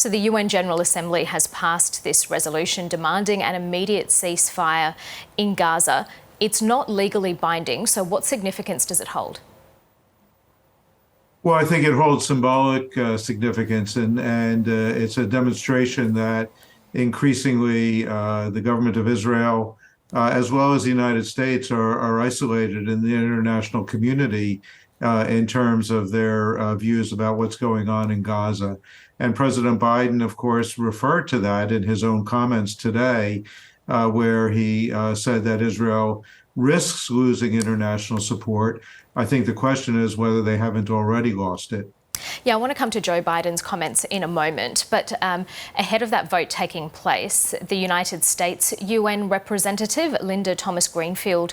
So the UN General Assembly has passed this resolution demanding an immediate ceasefire in Gaza. It's not legally binding, so what significance does it hold? Well, I think it holds symbolic significance, and it's a demonstration that increasingly the government of Israel, as well as the United States, are isolated in the international community in terms of their views about what's going on in Gaza. And President Biden, of course, referred to that in his own comments today, where he said that Israel risks losing international support. I think the question is whether they haven't already lost it. Yeah, I want to come to Joe Biden's comments in a moment, but ahead of that vote taking place, the United States UN representative Linda Thomas-Greenfield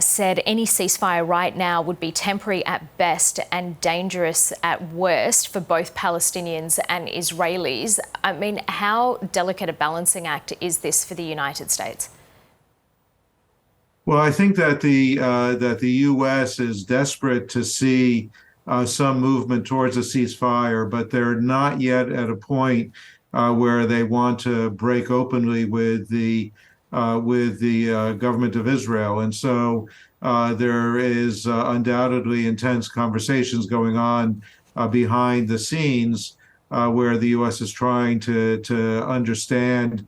said any ceasefire right now would be temporary at best and dangerous at worst for both Palestinians and Israelis. I mean, how delicate a balancing act is this for the United States? Well, I think that the U.S. is desperate to see some movement towards a ceasefire, but they're not yet at a point where they want to break openly with the government of Israel, and so there is undoubtedly intense conversations going on behind the scenes where the U.S. is trying to understand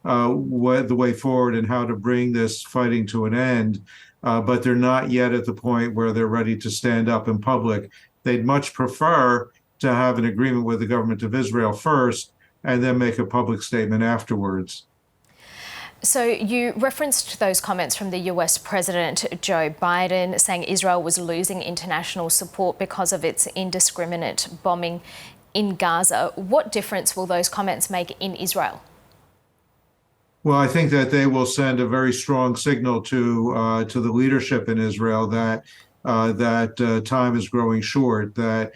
what the way forward and how to bring this fighting to an end. But they're not yet at the point where they're ready to stand up in public. They'd much prefer to have an agreement with the government of Israel first and then make a public statement afterwards. So you referenced those comments from the US President Joe Biden saying Israel was losing international support because of its indiscriminate bombing in Gaza. What difference will those comments make in Israel? Well, I think that they will send a very strong signal to the leadership in Israel that time is growing short, that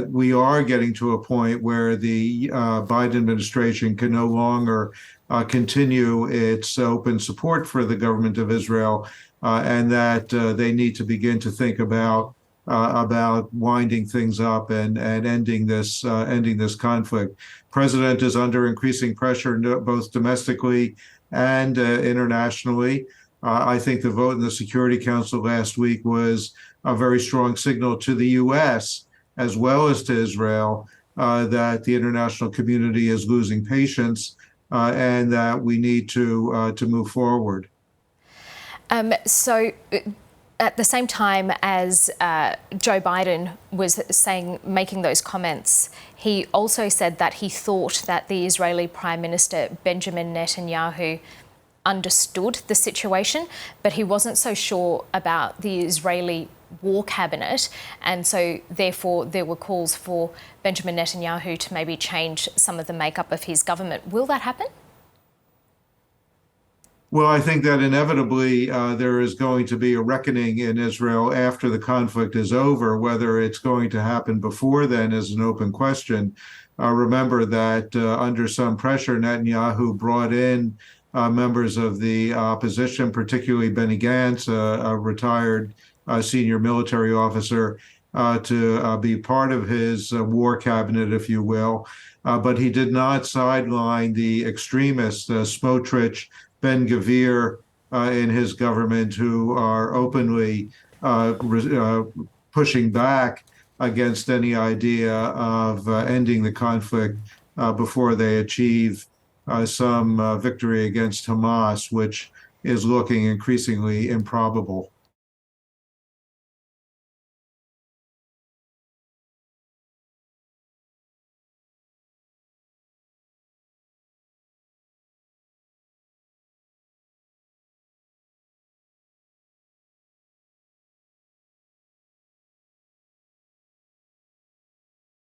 we are getting to a point where the Biden administration can no longer continue its open support for the government of Israel, and that they need to begin to think about winding things up and ending this conflict. President is under increasing pressure both domestically and internationally. I think the vote in the Security Council last week was a very strong signal to the U.S. as well as to Israel that the international community is losing patience and that we need to move forward. So at the same time as Joe Biden was making those comments, he also said that he thought that the Israeli Prime Minister Benjamin Netanyahu understood the situation, but he wasn't so sure about the Israeli war cabinet, and so therefore there were calls for Benjamin Netanyahu to maybe change some of the makeup of his government. Will that happen? Well, I think that inevitably there is going to be a reckoning in Israel after the conflict is over. Whether it's going to happen before then is an open question. Remember that under some pressure, Netanyahu brought in members of the opposition, particularly Benny Gantz, a retired senior military officer, to be part of his war cabinet, if you will. But he did not sideline the extremists, Smotrich, Ben-Gvir in his government, who are openly pushing back against any idea of ending the conflict before they achieve some victory against Hamas, which is looking increasingly improbable.